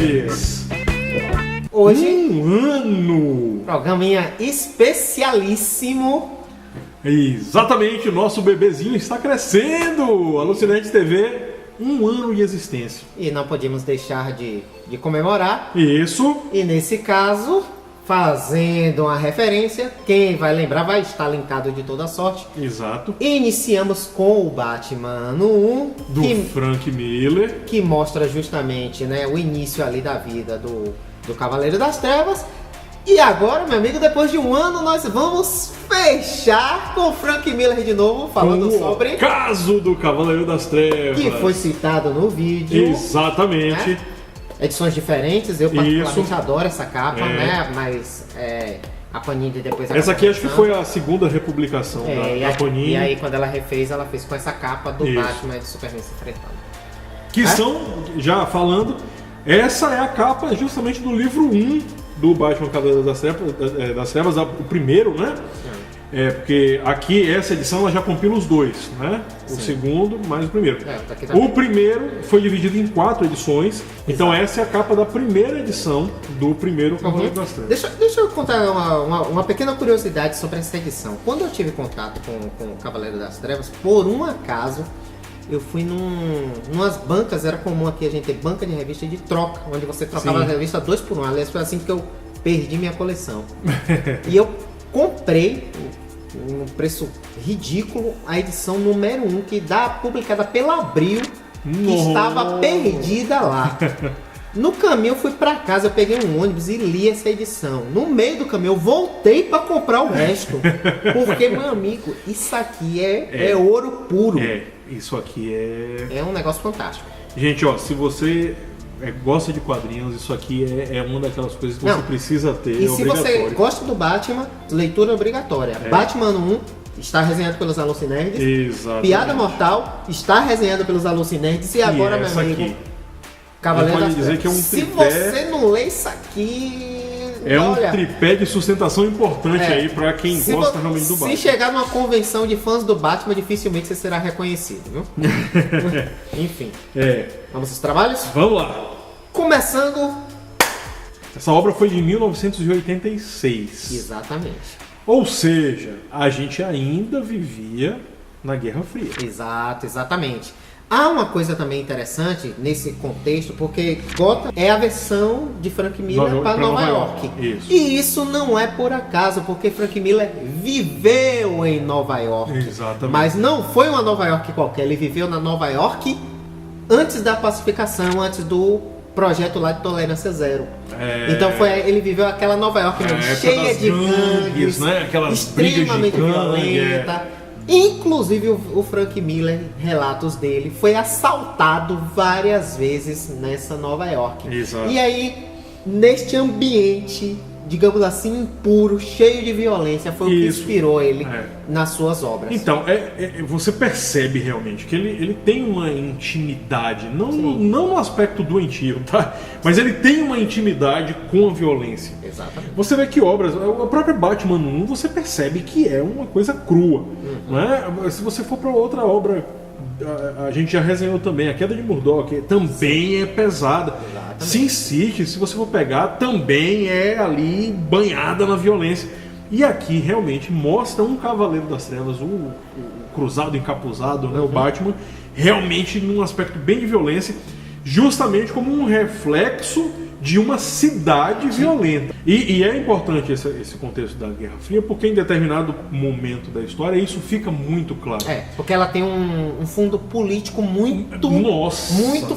Neves! Hoje, Um ano! programinha especialíssimo. Exatamente, o nosso bebezinho está crescendo! A Lucinete TV, um ano de existência. E não podíamos deixar de comemorar. Isso. E nesse caso, fazendo uma referência, quem vai lembrar vai estar linkado de toda sorte. Exato. Iniciamos com o Batman ano 1, Do Frank Miller. que mostra justamente, né, o início ali da vida do Cavaleiro das Trevas. E agora, meu amigo, depois de um ano, nós vamos fechar com o Frank Miller de novo, falando Com sobre o caso do Cavaleiro das Trevas. que foi citado no vídeo. Exatamente. Né? Edições diferentes, eu particularmente Isso. adoro essa capa, É. né? Mas a Panini depois... Essa aqui acho que foi a segunda republicação da Panini. E aí quando ela refez, ela fez com essa capa do Isso. Batman e do Superman se enfrentando. Que são, já falando, essa é a capa justamente do livro 1 do Batman Cavaleiro das Trevas, o primeiro, né? Porque aqui, essa edição, ela já compila os dois, né? O segundo mais o primeiro. O primeiro foi dividido em 4 edições, então essa é a capa da primeira edição do primeiro Cavaleiro das Trevas. Deixa eu contar uma pequena curiosidade sobre essa edição. Quando eu tive contato com o Cavaleiro das Trevas, por um acaso, eu fui numas bancas, era comum aqui a gente ter banca de revista de troca, onde você trocava a revista 2 por 1. Aliás, foi assim que eu perdi minha coleção. E eu comprei, um preço ridículo, a edição número 1, que publicada pela Abril, que estava perdida lá. No caminho eu fui pra casa, eu peguei um ônibus e li essa edição. No meio do caminho eu voltei pra comprar o resto. Porque, meu amigo, isso aqui é ouro puro. Isso aqui é um negócio fantástico. Gente, ó, se você gosta de quadrinhos, isso aqui é uma daquelas coisas que você precisa ter. E se você gosta do Batman, leitura obrigatória. Batman 1 está resenhado pelos Alucinerds. Exatamente. Piada Mortal está resenhado pelos Alucinerds. E agora, meu amigo, aqui. Cavaleiro das dizer Trevas. que é um Se tripé, você não lê isso aqui... um tripé de sustentação importante aí pra quem gosta realmente do Batman. Se chegar numa convenção de fãs do Batman, dificilmente você será reconhecido, viu? Enfim. Vamos aos trabalhos? Vamos lá. Começando... Essa obra foi de 1986. Exatamente. Ou seja, a gente ainda vivia na Guerra Fria. Exatamente. Há uma coisa também interessante nesse contexto, porque Gotham é a versão de Frank Miller para Nova York. Isso. E isso não é por acaso, porque Frank Miller viveu em Nova York. Exatamente. Mas não foi uma Nova York qualquer, ele viveu na Nova York antes da pacificação, antes do projeto lá de Tolerância Zero. Então ele viveu aquela Nova York cheia de gangues, né? Aquelas extremamente brigas de gangue, violenta. Inclusive o Frank Miller, relatos dele, foi assaltado várias vezes nessa Nova York. Exato. E aí, neste ambiente, digamos assim, impuro, cheio de violência, foi o que inspirou ele nas suas obras. Então, você percebe realmente que ele tem uma intimidade, não no aspecto doentio, tá? Mas ele tem uma intimidade com a violência. Exatamente. Você vê que obras, o próprio Batman 1, você percebe que é uma coisa crua. Não é? Se você for para outra obra, a gente já resenhou também, A Queda de Murdoch, também é pesada. Exatamente. Sin City, se você for pegar, também é ali banhada na violência. E aqui realmente mostra um Cavaleiro das Trevas, o cruzado encapuzado, né, o Batman, realmente num aspecto bem de violência, justamente como um reflexo de uma cidade violenta. E é importante esse contexto da Guerra Fria, porque em determinado momento da história isso fica muito claro. Porque ela tem um fundo político muito forte, muito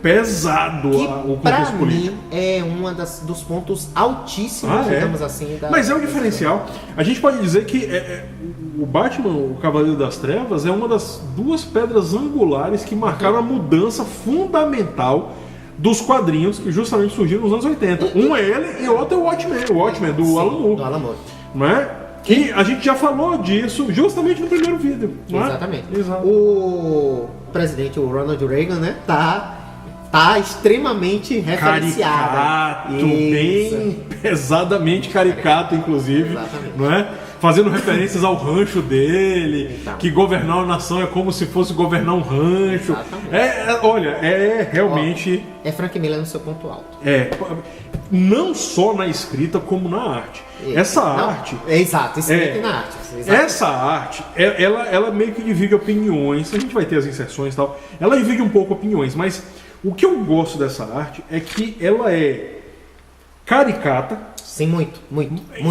pesado o contexto político. Pra mim é um dos pontos altíssimos, digamos assim. Mas é um diferencial. A gente pode dizer que o Batman, o Cavaleiro das Trevas, é uma das 2 pedras angulares que marcaram a mudança fundamental dos quadrinhos que justamente surgiram nos anos 80. Um é ele e outro é o Watchmen do Alan Moore. Do Alan Moore. Não é? Que a gente já falou disso justamente no primeiro vídeo. Não Exatamente. É? Exato. O presidente, o Ronald Reagan, né, tá extremamente referenciado. Caricato, bem pesadamente caricato, inclusive. Exatamente. Não é? fazendo referências ao rancho dele, Então. que governar uma nação é como se fosse governar um rancho. Exatamente. Olha, é realmente... É Frank Miller no seu ponto alto. Não só na escrita, como na arte. Essa arte... Exato, escrita na arte. Exato. Essa arte, ela meio que divide opiniões. A gente vai ter as inserções e tal. Ela divide um pouco opiniões, mas o que eu gosto dessa arte é que ela é caricata. Sim, muito.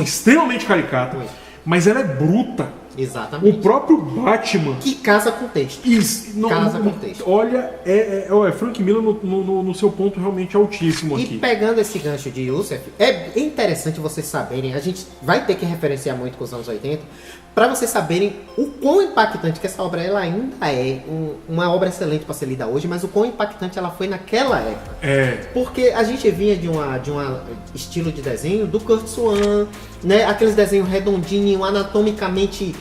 Extremamente caricata. Muito. Mas ela é bruta. Exatamente. O próprio Batman... Que casa com o texto. Casa com o texto. Olha, Frank Miller no seu ponto realmente altíssimo aqui. E pegando esse gancho de Yusef, é interessante vocês saberem, a gente vai ter que referenciar muito com os anos 80, para vocês saberem o quão impactante que essa obra ela ainda é, uma obra excelente para ser lida hoje, mas o quão impactante ela foi naquela época. Porque a gente vinha de uma estilo de desenho do Curt Swan, né? Aqueles desenhos redondinhos, anatomicamente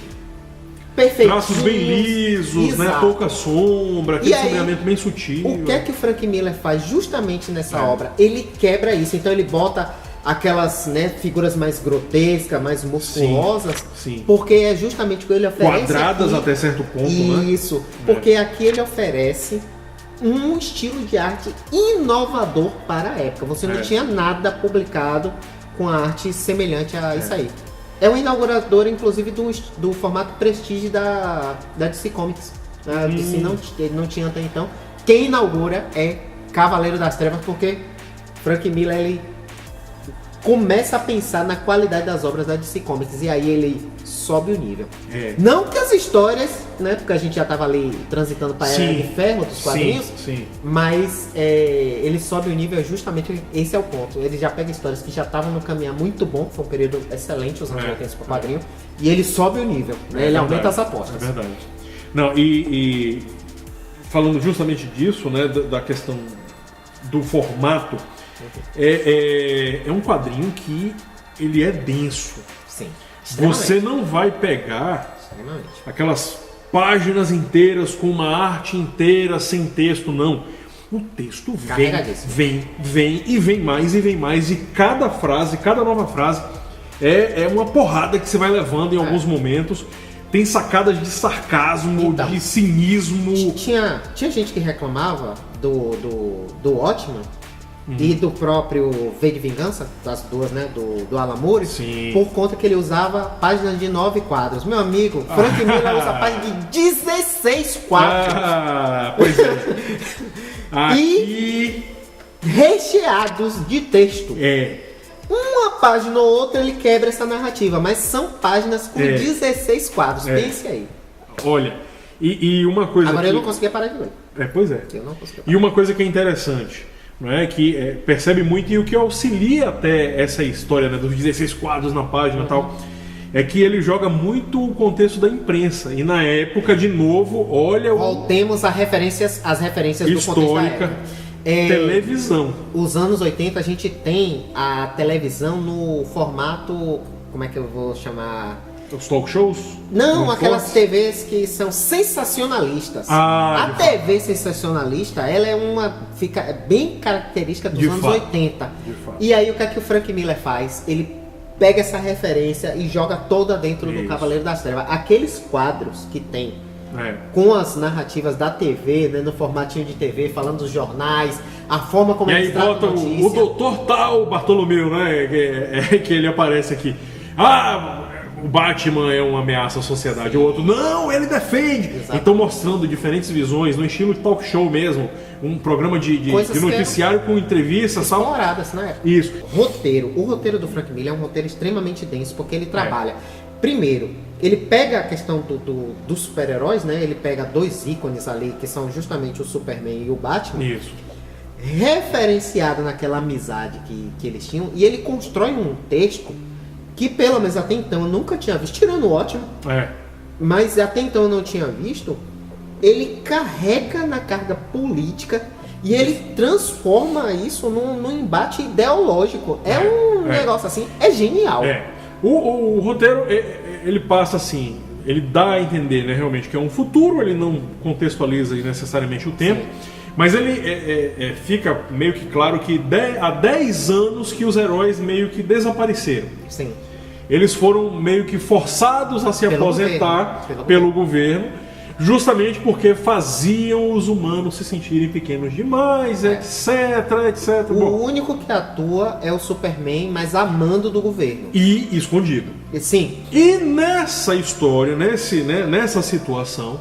perfeitinhos. Traços bem lisos, né? Pouca sombra, aquele sombreamento bem sutil. O que é que o Frank Miller faz justamente nessa obra? Ele quebra isso, então ele bota aquelas, né, figuras mais grotescas, mais musculosas, sim. Porque é justamente o que ele oferece quadradas aqui. Até certo ponto, isso, né? Porque aqui ele oferece um estilo de arte inovador para a época. Você não tinha nada publicado com arte semelhante a isso aí. É o inaugurador, inclusive, do formato Prestige da DC Comics. A DC não tinha até então. Quem inaugura é Cavaleiro das Trevas, porque Frank Miller ele começa a pensar na qualidade das obras da DC Comics, e aí ele sobe o nível. Não que as histórias, né, porque a gente já estava ali transitando para a Era de Ferro dos quadrinhos, mas ele sobe o nível justamente, esse é o ponto. Ele já pega histórias que já estavam no caminho muito bom, foi um período excelente os anos 80 para o quadrinho, e ele sobe o nível, né, ele aumenta as apostas. É verdade. Não, e falando justamente disso, né, da questão do formato, é um quadrinho que ele é denso. Sim. Você não vai pegar aquelas páginas inteiras com uma arte inteira sem texto, não. O texto vem mais, e cada frase, cada nova frase é uma porrada que você vai levando em alguns momentos. Tem sacadas de sarcasmo, de cinismo. Tinha gente que reclamava do Watchmen e do próprio V de Vingança, das duas, né, do Alan Moore, por conta que ele usava páginas de 9 quadros. Meu amigo, Frank Miller usa páginas de 16 quadros. Pois é. E recheados de texto. Uma página ou outra ele quebra essa narrativa, mas são páginas com 16 quadros. Pense aí. Olha, e uma coisa. Agora eu não conseguia parar de ler. Pois é. Eu não conseguia parar. E uma coisa que é interessante, não é? Que percebe muito, e o que auxilia até essa história, né, dos 16 quadros na página e tal, é que ele joga muito o contexto da imprensa. E na época, de novo, olha. Voltemos às referências do contexto da época. Televisão. Os anos 80 a gente tem a televisão no formato, como é que eu vou chamar? Os talk shows? Não, aquelas TVs que são sensacionalistas. A TV sensacionalista, ela fica bem característica dos anos 80. E aí o que é que o Frank Miller faz? Ele pega essa referência e joga toda dentro do Cavaleiro das Trevas. Aqueles quadros que tem com as narrativas da TV, né, no formatinho de TV, falando dos jornais, a forma como eles tratam a notícia. O doutor tal Bartolomeu, né, que ele aparece aqui. O Batman é uma ameaça à sociedade. O outro, não, ele defende. Exatamente. Então mostrando diferentes visões, no estilo de talk show mesmo. Um programa de noticiário com entrevistas. Exploradas, né? Isso. O roteiro do Frank Miller é um roteiro extremamente denso, porque ele trabalha... Primeiro, ele pega a questão dos super-heróis, né? Ele pega 2 ícones ali, que são justamente o Superman e o Batman. Isso. Referenciado naquela amizade que eles tinham. E ele constrói um texto que, pelo menos até então, eu nunca tinha visto. Tirando o ótimo. Mas até então eu não tinha visto. Ele carrega na carga política e ele transforma isso num embate ideológico. É um negócio assim, é genial. O roteiro, ele passa assim, ele dá a entender, né, realmente que é um futuro, ele não contextualiza necessariamente o tempo, mas ele fica meio que claro que há 10 anos que os heróis meio que desapareceram. Sim. eles foram meio que forçados a se aposentar pelo governo, justamente porque faziam os humanos se sentirem pequenos demais, etc. O único que atua é o Superman, mas a mando do governo. E escondido. Sim. E nessa história, nessa situação,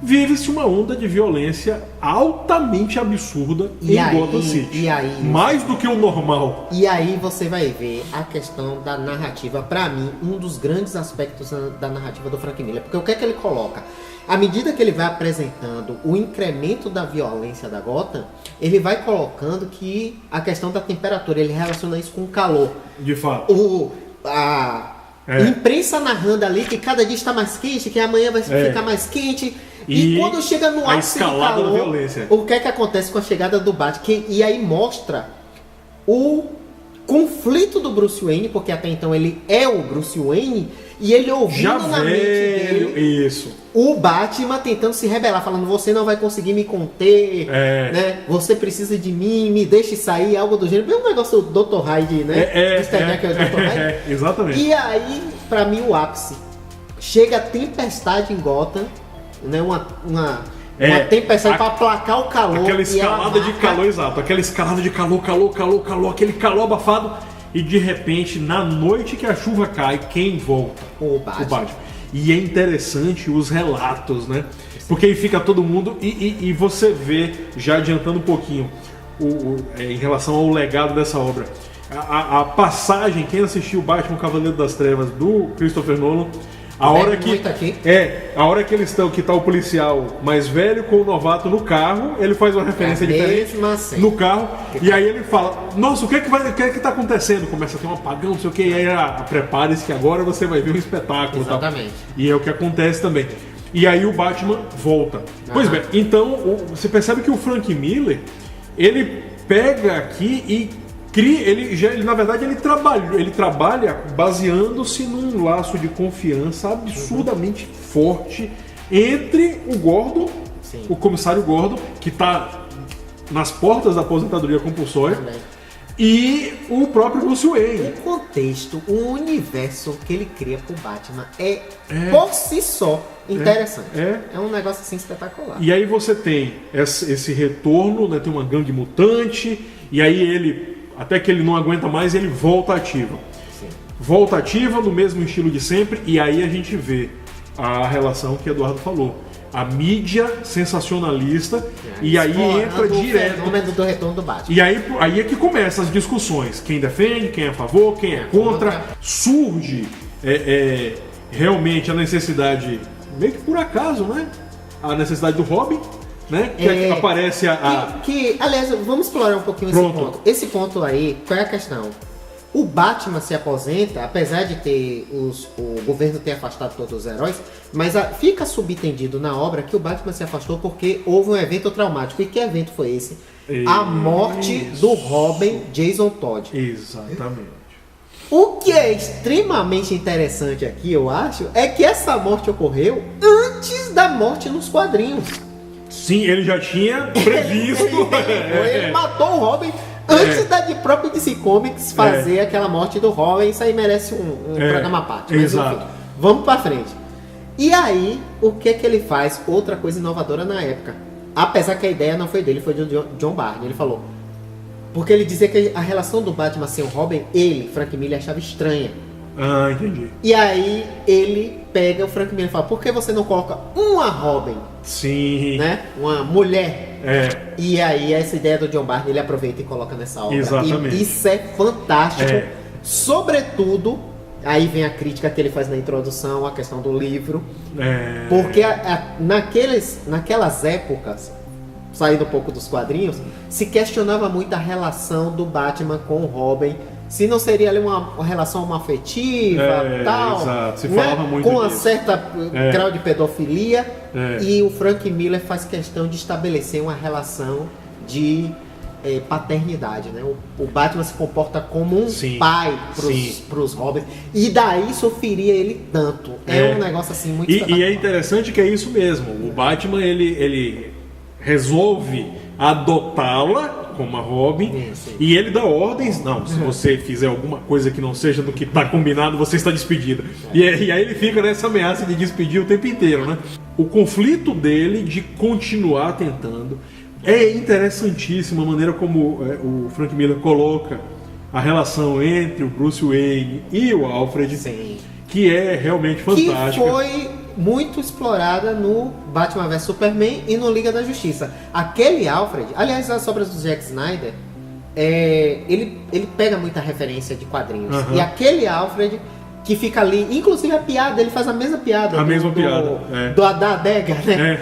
vive-se uma onda de violência altamente absurda em Gotham City. Mais do que o normal. E aí você vai ver a questão da narrativa. Pra mim, um dos grandes aspectos da narrativa do Frank Miller. Porque o que é que ele coloca? À medida que ele vai apresentando o incremento da violência da Gotham, ele vai colocando que a questão da temperatura, ele relaciona isso com o calor. De fato. Imprensa narrando ali que cada dia está mais quente, que amanhã vai ficar mais quente. E quando chega no ápice do calor, da violência. O que é que acontece com a chegada do Batman? E aí mostra o conflito do Bruce Wayne, porque até então ele é o Bruce Wayne, e ele ouvindo na mente dele o Batman tentando se rebelar, falando: você não vai conseguir me conter, né? Você precisa de mim, me deixe sair, algo do gênero. Bem um negócio do Dr. Hyde, né? Dr. Hyde. Exatamente. E aí, pra mim, o ápice. Chega a tempestade em Gotham, né? Uma tempestade para aplacar o calor. Aquela escalada de calor, exato. Aquela escalada de calor, aquele calor abafado. E de repente, na noite que a chuva cai, quem volta? O Batman. E é interessante os relatos, né? Porque aí fica todo mundo e você vê, já adiantando um pouquinho, em relação ao legado dessa obra, a passagem, quem assistiu o Batman Cavaleiro das Trevas do Christopher Nolan, a hora que eles estão, que tá o policial mais velho com o novato no carro, ele faz uma referência diferente no carro, e aí ele fala: nossa, o que é que tá acontecendo? Começa a ter um apagão, não sei o que, e aí prepare-se que agora você vai ver um espetáculo. Exatamente. Tal. E é o que acontece também. E aí o Batman volta. Pois bem, então você percebe que o Frank Miller, ele pega aqui e na verdade ele trabalha baseando-se num laço de confiança absurdamente forte entre o Gordon, o comissário Gordon, que está nas portas da aposentadoria compulsória, e o próprio Bruce Wayne. O contexto, o universo que ele cria pro Batman é por si só interessante. É um negócio assim espetacular. E aí você tem esse retorno, né, tem uma gangue mutante, e aí ele, até que ele não aguenta mais, ele volta ativa. Volta ativa no mesmo estilo de sempre, e aí a gente vê a relação que o Eduardo falou. A mídia sensacionalista, e aí entra direto. O fenômeno do retorno do Batman. E aí é que começam as discussões. Quem defende, quem é a favor, quem é contra. Surge realmente a necessidade, meio que por acaso, né? A necessidade do Robin, né? Que aparece aliás, vamos explorar um pouquinho esse ponto. Esse ponto aí, qual é a questão? O Batman se aposenta, apesar de ter o governo ter afastado todos os heróis, mas fica subentendido na obra que o Batman se afastou porque houve um evento traumático. E que evento foi esse? A morte do Robin Jason Todd. Exatamente. O que é extremamente interessante aqui, eu acho, é que essa morte ocorreu antes da morte nos quadrinhos. Sim, ele já tinha previsto. Ele matou o Robin antes da de própria DC Comics fazer aquela morte do Robin. Isso aí merece um programa à parte. Mas exato. Enfim, vamos pra frente. E aí, o que ele faz? Outra coisa inovadora na época. Apesar que a ideia não foi dele, foi do John Byrne. Ele falou. Porque ele dizia que a relação do Batman sem o Robin, Frank Miller, achava estranha. Ah, entendi. E aí, ele pega o Frank Miller e fala: por que você não coloca uma Robin? Sim. Né? Uma mulher. E aí, essa ideia do John Byrne, ele aproveita e coloca nessa obra. Exatamente. E isso é fantástico. Sobretudo, aí vem a crítica que ele faz na introdução, a questão do livro. Porque naquelas épocas, saindo um pouco dos quadrinhos, se questionava muito a relação do Batman com o Robin. Se não seria ali uma relação homoafetiva, tal, exato. Se falava muito com uma disso. certa grau de pedofilia, e o Frank Miller faz questão de estabelecer uma relação de paternidade, né? O Batman se comporta como um pai pros Robins, e daí isso feria ele tanto. É um negócio assim muito e é interessante que é isso mesmo. O Batman ele resolve adotá-la, como a Robin, Sim. e ele dá ordens, não, se você fizer alguma coisa que não seja do que está combinado, você está despedida. E aí ele fica nessa ameaça de despedir o tempo inteiro, né? O conflito dele de continuar tentando é interessantíssimo a maneira como o Frank Miller coloca a relação entre o Bruce Wayne e o Alfred, Sim. que é realmente fantástica. Que foi muito explorada no Batman vs Superman e no Liga da Justiça. Aquele Alfred, aliás, as obras do Zack Snyder, ele pega muita referência de quadrinhos. Uhum. E aquele Alfred que fica ali, inclusive a piada, ele faz a mesma piada. Da adega, né?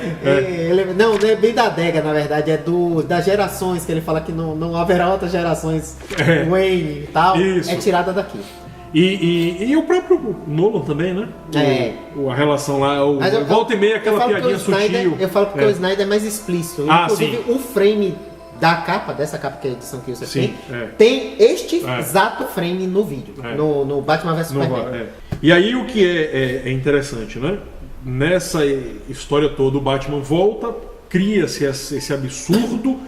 Não é bem da adega, na verdade, é das gerações, que ele fala que não haverá outras gerações Wayne e tal. Isso. É tirada daqui. E o próprio Nolan também, né? A relação lá, volta e meia, aquela piadinha sutil. Eu falo porque o Snyder é mais explícito. Inclusive, o frame da capa, dessa capa que é a edição que você tem este exato frame no vídeo, no Batman vs Superman. E aí o que é interessante, né? Nessa história toda, o Batman volta, cria-se esse absurdo,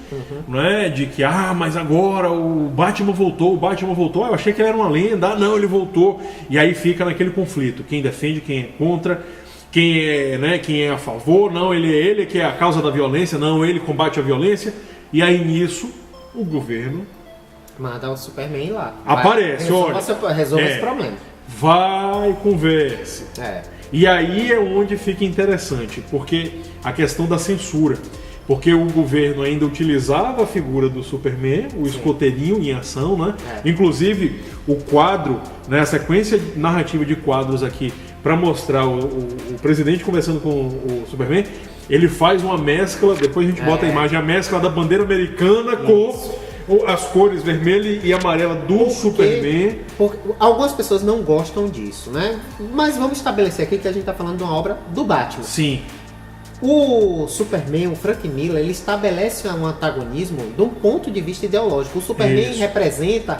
né? De que, mas agora o Batman voltou. Eu achei que ele era uma lenda. Não, ele voltou. E aí fica naquele conflito. Quem defende, quem é contra, quem é a favor. Não, ele que é a causa da violência. Não, ele combate a violência. E aí nisso, o governo manda o Superman lá. Aparece, resolve esse problema. Vai, converse. E aí é onde fica interessante, porque a questão da censura. Porque o governo ainda utilizava a figura do Superman, o escoteirinho em ação, né? Inclusive, o quadro, né, a sequência narrativa de quadros aqui, para mostrar o presidente conversando com o Superman, ele faz uma mescla, depois a gente bota a imagem, a mescla da bandeira americana com as cores vermelha e amarela do Superman. Porque algumas pessoas não gostam disso, né? Mas vamos estabelecer aqui que a gente está falando de uma obra do Batman. Sim. O Superman, o Frank Miller, ele estabelece um antagonismo de um ponto de vista ideológico. O Superman representa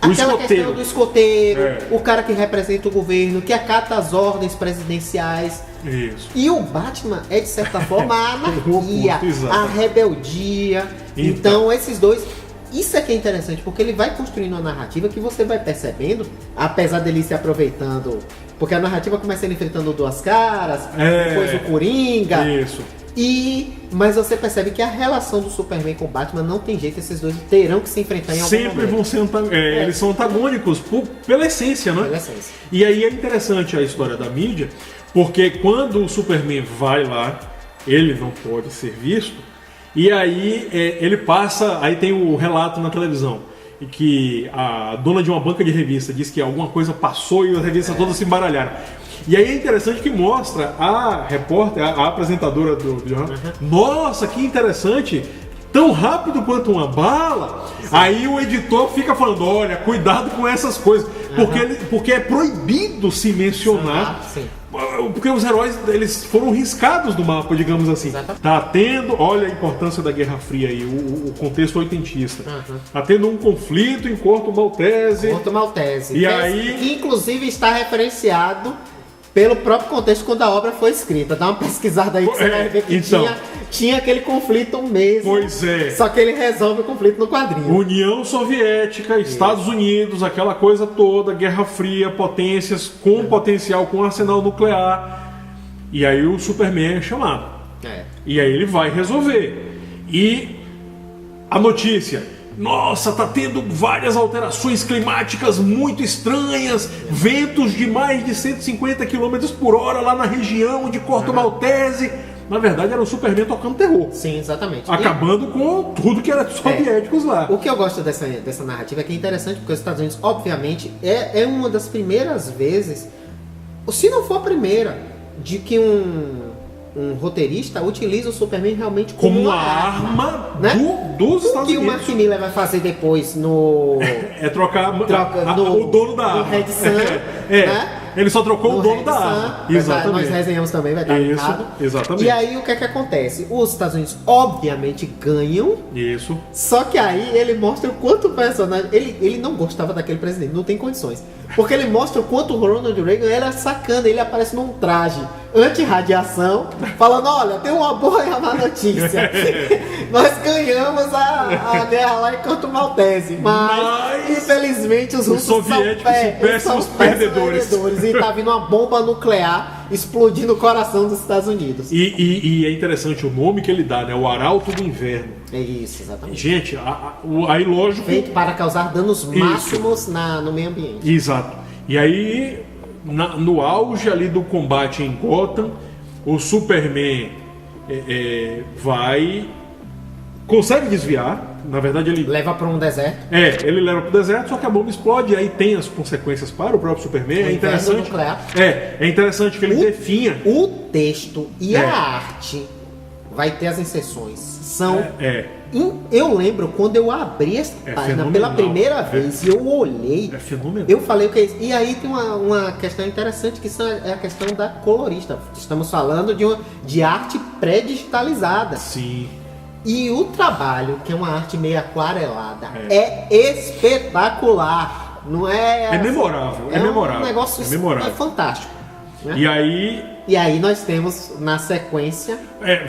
aquela questão do escoteiro, o cara que representa o governo, que acata as ordens presidenciais. Isso. E o Batman é, de certa forma, a anarquia, a rebeldia. Então, esses dois... Isso é que é interessante, porque ele vai construindo uma narrativa que você vai percebendo, apesar dele se aproveitando... Porque a narrativa começa ele enfrentando Duas Caras, depois o Coringa... Isso. Mas você percebe que a relação do Superman com o Batman não tem jeito, esses dois terão que se enfrentar em algum momento. Sempre vão ser eles são antagônicos pela essência, né? Pela essência. E aí é interessante a história da mídia, porque quando o Superman vai lá, ele não pode ser visto, e aí ele passa, aí tem o relato na televisão, em que a dona de uma banca de revista diz que alguma coisa passou e as revistas todas se embaralharam. E aí é interessante que mostra a repórter, a apresentadora do jornal. Nossa, que interessante! Tão rápido quanto uma bala. Sim. Aí o editor fica falando, olha, cuidado com essas coisas. Porque é proibido se mencionar. Sim. Porque os heróis, eles foram riscados do mapa, digamos assim. Exatamente. Tá tendo, olha a importância da Guerra Fria aí, o contexto oitentista. Tá tendo um conflito em Corto Maltese. E aí... Que inclusive está referenciado pelo próprio contexto quando a obra foi escrita. Dá uma pesquisada aí que você vai ver que tinha aquele conflito mesmo. Pois é. Só que ele resolve o conflito no quadrinho. União Soviética, Estados Unidos, aquela coisa toda, Guerra Fria, potências com potencial, com arsenal nuclear. E aí o Superman é chamado. E aí ele vai resolver. E a notícia... Nossa, tá tendo várias alterações climáticas muito estranhas, ventos de mais de 150 km por hora lá na região de Corto Maltese. Na verdade, era o Superman tocando terror. Sim, exatamente. Acabando com tudo que era soviéticos lá. O que eu gosto dessa narrativa é que é interessante, porque os Estados Unidos, obviamente, é uma das primeiras vezes, se não for a primeira, de que um roteirista utiliza o Superman realmente como uma arma, né? dos Estados Unidos. O que o Mark Miller vai fazer depois no... trocar o dono da arma. Red Sun, né? Ele só trocou o dono da Sam, arma. Exatamente. Nós resenhamos também, vai estar Isso, linkado. exatamente. E aí o que é que acontece? Os Estados Unidos obviamente ganham, Isso. só que aí ele mostra o quanto o personagem... Ele não gostava daquele presidente, não tem condições. Porque ele mostra o quanto o Ronald Reagan era sacana, ele aparece num traje anti-radiação, falando, olha, tem uma boa e uma má notícia. Nós ganhamos a guerra lá enquanto Maltese, mas infelizmente os russos soviéticos são péssimos perdedores. E tá vindo uma bomba nuclear explodindo o coração dos Estados Unidos. E é interessante o nome que ele dá, né? O Arauto do Inverno. É isso, exatamente. Gente, aí lógico... Feito para causar danos máximos no meio ambiente. Exato. E aí, no auge ali do combate em Gotham, o Superman consegue desviar. Na verdade, ele leva para um deserto. Ele leva para o deserto, só que a bomba explode, e aí tem as consequências para o próprio Superman. É interessante. É interessante que ele definha. O texto e a arte vai ter as inserções. São. Eu lembro quando eu abri essa página pela primeira vez e eu olhei. É fenomenal. Eu falei o que é isso. E aí tem uma questão interessante que é a questão da colorista. Estamos falando de arte pré-digitalizada. Sim. E o trabalho, que é uma arte meio aquarelada, é espetacular. Não é. É memorável. É memorável. Um negócio fantástico. Né? E aí nós temos na sequência.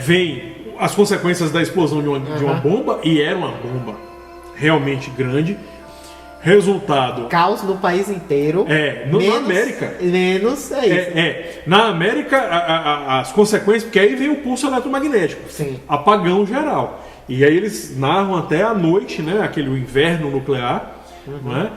Vem as consequências da explosão de uma bomba, e era uma bomba realmente grande. Resultado... caos no país inteiro. Na América. Menos é isso. Na América, as consequências... Porque aí vem o pulso eletromagnético. Sim. Apagão geral. E aí eles narram até a noite, né? Aquele inverno nuclear. Né?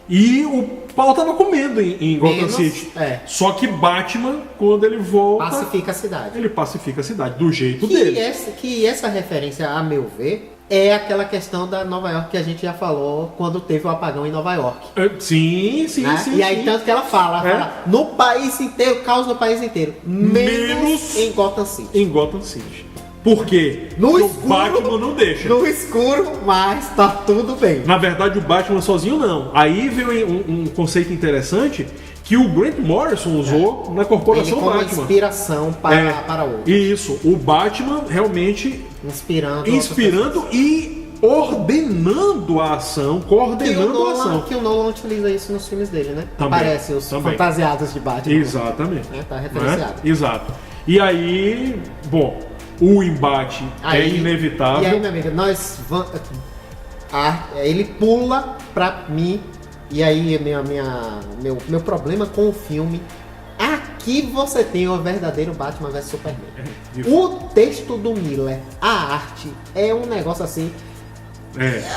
E o pau tava comendo em Gotham City. Só que Batman, quando ele volta... pacifica a cidade. Ele pacifica a cidade, do jeito dele. Que essa referência, a meu ver... é aquela questão da Nova York que a gente já falou quando teve o apagão em Nova York. Sim. E aí tanto que ela fala no país inteiro, caos no país inteiro, menos em Gotham City. Em Gotham City. Por quê? Porque o Batman não deixa. No escuro, mas tá tudo bem. Na verdade, o Batman sozinho não. Aí veio um conceito interessante que o Grant Morrison usou na corporação ele como Batman. Inspiração para outro. Isso. O Batman realmente inspirando e ordenando a ação, coordenando a ação. Que o Nolan utiliza isso nos filmes dele, né? Também, aparece os fantasiados de Batman. Exatamente. Tá referenciado. Exato. E aí, bom, o embate é inevitável. E aí, minha amiga, ele pula pra mim. E aí, meu problema com o filme. Aqui você tem o verdadeiro Batman vs Superman. O texto do Miller, a arte, é um negócio assim.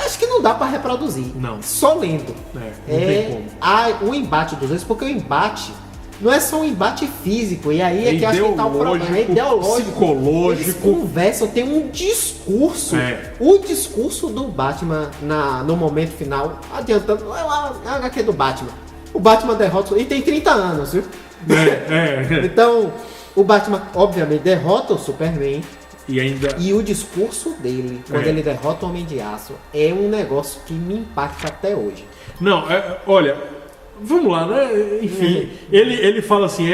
Acho que não dá pra reproduzir. Não. Só lendo. Não tem como. O embate dos dois, porque o embate não é só um embate físico, e aí é que acho que tá o problema. É ideológico, psicológico. Eles conversam, tem um discurso. O discurso do Batman no momento final, adiantando, a HQ do Batman. O Batman derrota, e tem 30 anos, viu? Então, o Batman, obviamente, derrota o Superman. E o discurso dele, quando ele derrota o Homem de Aço, é um negócio que me impacta até hoje. Não, olha, vamos lá, né? Enfim, ele fala assim,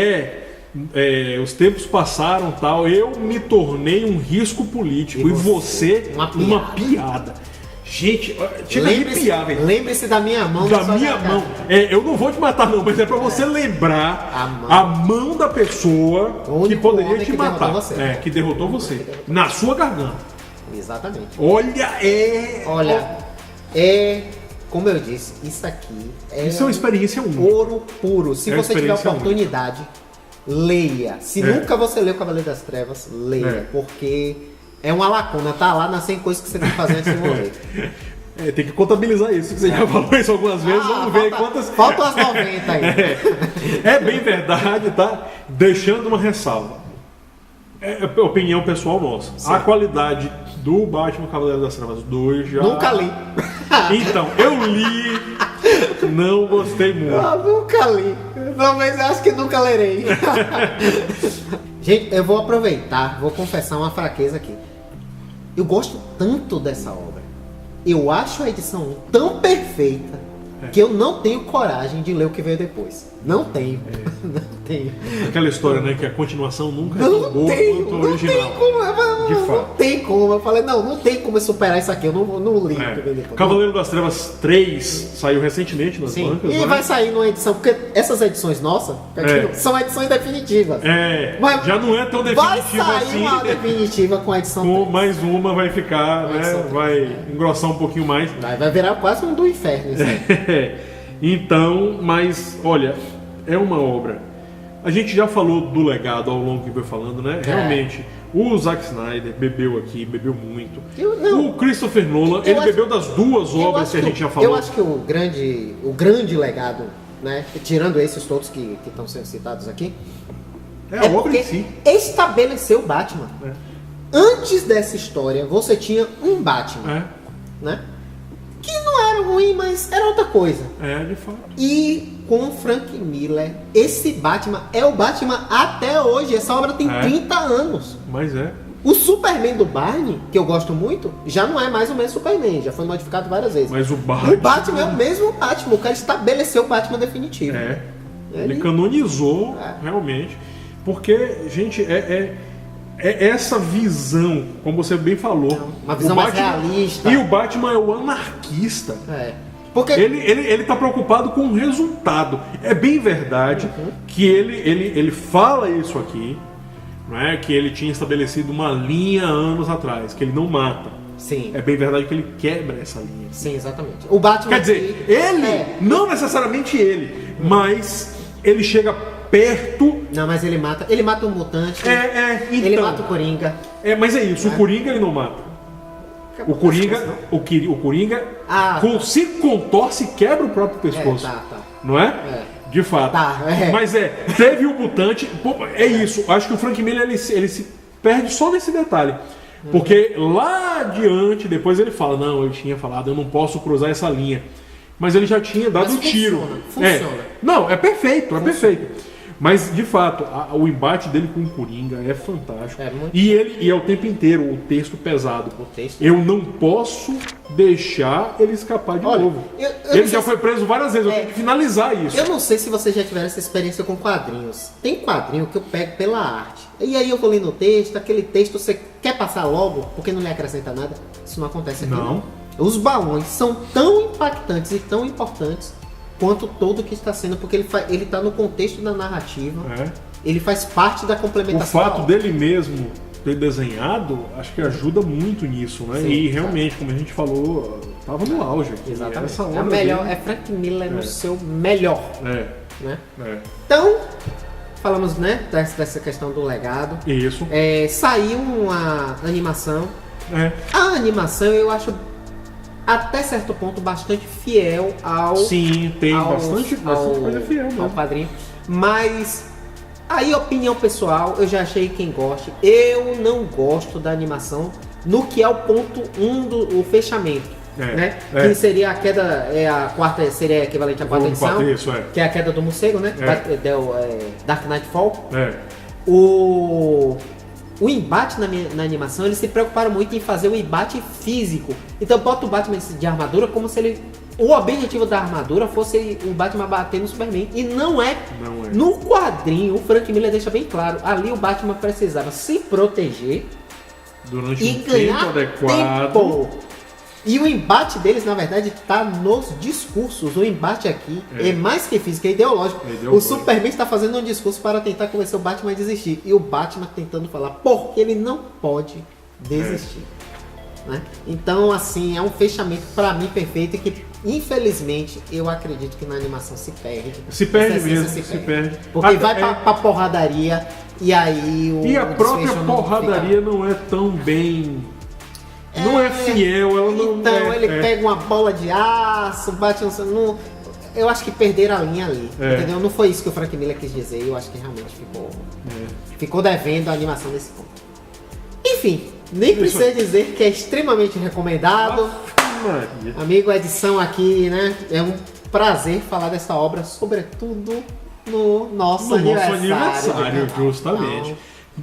os tempos passaram, tal, eu me tornei um risco político e você uma piada. Gente, chega a arrepiar, velho. Lembre-se da minha mão. Da minha mão. Eu não vou te matar não, mas é pra você lembrar a mão da pessoa que poderia te matar. Que derrotou você. Na sua garganta. Exatamente. Olha, como eu disse, isso aqui isso é uma experiência única. Ouro puro. Se você tiver oportunidade, leia. Se nunca você leu Cavaleiro das Trevas, leia. Porque é uma lacuna, tá lá nas 100 coisas que você tem que fazer antes de morrer. Tem que contabilizar isso, que você já falou isso algumas vezes, vamos ver quantas... Faltam as 90 aí. É bem verdade, tá? Deixando uma ressalva. É opinião pessoal nossa. Sim. A qualidade do Batman Cavaleiro das Trevas 2 já... Nunca li. Então, eu li, não gostei muito. Nunca li. Talvez eu acho que nunca lerei. Gente, eu vou aproveitar, vou confessar uma fraqueza aqui. Eu gosto tanto dessa obra. Eu acho a edição tão perfeita que eu não tenho coragem de ler o que veio depois. Não tenho. Não tenho. Aquela história, né, que a continuação nunca é Não tão boa tenho, quanto a não original. tem como, De fato. não tem como. Eu falei, não tem como eu superar isso aqui. Eu não li o que veio depois. Cavaleiro das Trevas 3 saiu recentemente nas Sim, bancas, e né? vai sair numa edição, porque essas edições nossas são edições definitivas. Mas já não é tão vai definitiva sair assim. uma definitiva com a edição Com 3. mais uma vai ficar, né? Vai engrossar um pouquinho mais. Vai virar quase um do inferno isso aí. Então, mas olha, é uma obra. A gente já falou do legado ao longo que foi falando, né? Realmente, o Zack Snyder bebeu aqui, bebeu muito. O Christopher Nolan, ele bebeu das duas obras que a gente já falou. Eu acho que o grande legado, né? Tirando esses todos que estão sendo citados aqui, a obra em si. Estabeleceu o Batman. Antes dessa história, você tinha um Batman, né? Que não era ruim, mas era outra coisa. De fato. E com o Frank Miller, esse Batman é o Batman até hoje. Essa obra tem 30 anos. Mas O Superman do Barney, que eu gosto muito, já não é mais o mesmo Superman, já foi modificado várias vezes. Mas o Batman é o mesmo Batman, o cara estabeleceu o Batman definitivo. Ele canonizou, realmente. Porque, gente, é essa visão, como você bem falou. Uma visão mais realista. E o Batman é o anarquista. Porque ele tá preocupado com o resultado. É bem verdade que ele fala isso aqui, não é? Que ele tinha estabelecido uma linha anos atrás, que ele não mata. Sim. É bem verdade que ele quebra essa linha. Sim, exatamente. O Batman Quer dizer, não necessariamente ele, mas ele chega perto. Não, mas ele mata um mutante. Então, ele mata o Coringa. Mas é isso, o Coringa ele não mata. O Coringa se contorce e quebra o próprio pescoço. Não é? De fato. Mas teve o mutante. Isso. Acho que o Frank Miller ele se perde só nesse detalhe. Porque lá adiante, depois ele fala: não, eu tinha falado, eu não posso cruzar essa linha. Mas ele já tinha dado um tiro. Funciona. Não, é perfeito, perfeito. Mas, de fato, o embate dele com o Coringa é fantástico. E é o tempo inteiro o texto pesado. Eu não posso deixar ele escapar de novo. Ele já foi preso várias vezes, eu tenho que finalizar isso. Eu não sei se você já tiver essa experiência com quadrinhos. Tem quadrinho que eu pego pela arte. E aí eu vou lendo o texto, aquele texto você quer passar logo, porque não lhe acrescenta nada. Isso não acontece aqui. Não. Os balões são tão impactantes e tão importantes quanto todo que está sendo, porque ele está no contexto da narrativa, ele faz parte da complementação. O fato dele mesmo ter desenhado, acho que ajuda muito nisso, né? Sim, e realmente, como a gente falou, estava no auge aqui. Exatamente. Essa é melhor, é Frank Miller no seu melhor. Né? Então, falamos, né, dessa questão do legado. Isso. Saiu uma animação. A animação eu acho até certo ponto bastante fiel ao... Sim, tem bastante coisa fiel ao quadrinho. Mas aí, opinião pessoal, eu já achei quem goste. Eu não gosto da animação no que é o ponto 1 do fechamento. Né? Que seria a queda, a quarta, seria equivalente à quarta edição, que é a queda do morcego, né? Dark Knightfall. O embate na animação, eles se preocuparam muito em fazer o embate físico. Então bota o Batman de armadura como se o objetivo da armadura fosse o Batman bater no Superman. E não é. No quadrinho, o Frank Miller deixa bem claro. Ali o Batman precisava se proteger durante e ganhar tempo. E o embate deles, na verdade, está nos discursos. O embate aqui é mais que físico, é ideológico. O Superman está fazendo um discurso para tentar convencer o Batman a desistir. E o Batman tentando falar porque ele não pode desistir. Né? Então, assim, é um fechamento para mim perfeito e que, infelizmente, eu acredito que na animação se perde. Se perde mesmo, se perde. Porque vai pra porradaria e aí E a própria porradaria não é tão bem... Não é fiel, ela não Então ele pega uma bola de aço, bate no... Eu acho que perderam a linha ali, entendeu? Não foi isso que o Frank Miller quis dizer, eu acho que realmente ficou devendo a animação nesse ponto. Enfim, nem precisa dizer que é extremamente recomendado. Amigo, a edição aqui, né? É um prazer falar dessa obra, sobretudo no nosso aniversário. Justamente.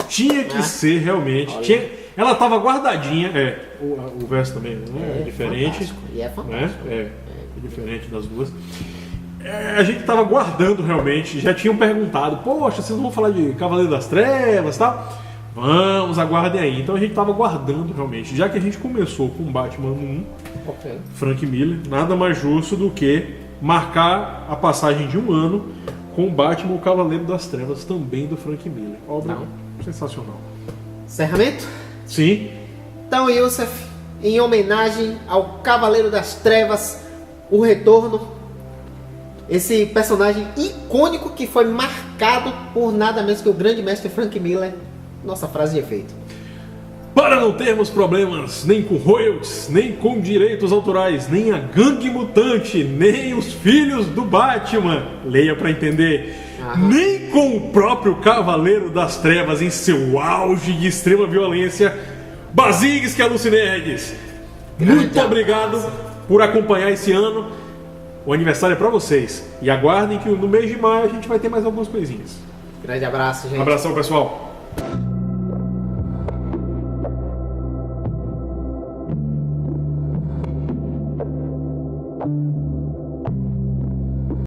Tinha que ser realmente. Ela estava guardadinha. O verso também é diferente. E é fantástico. diferente das duas. A gente tava guardando realmente, já tinham perguntado, poxa, vocês não vão falar de Cavaleiro das Trevas e tal? Vamos, aguardem aí. Então a gente tava guardando realmente, já que a gente começou com Batman 1, Frank Miller, nada mais justo do que marcar a passagem de um ano com Batman, o Cavaleiro das Trevas, também do Frank Miller. Obra sensacional. Encerramento? Sim. Então, Youssef, em homenagem ao Cavaleiro das Trevas, o retorno, esse personagem icônico que foi marcado por nada menos que o grande mestre Frank Miller, nossa frase de efeito. Para não termos problemas nem com royalties, nem com direitos autorais, nem a gangue mutante, nem os filhos do Batman, leia para entender, nem com o próprio Cavaleiro das Trevas em seu auge de extrema violência, Basílios que Alucinerds, muito obrigado por acompanhar esse ano. O aniversário é para vocês. E aguardem que no mês de maio a gente vai ter mais algumas coisinhas. Grande abraço, gente. Abração, pessoal.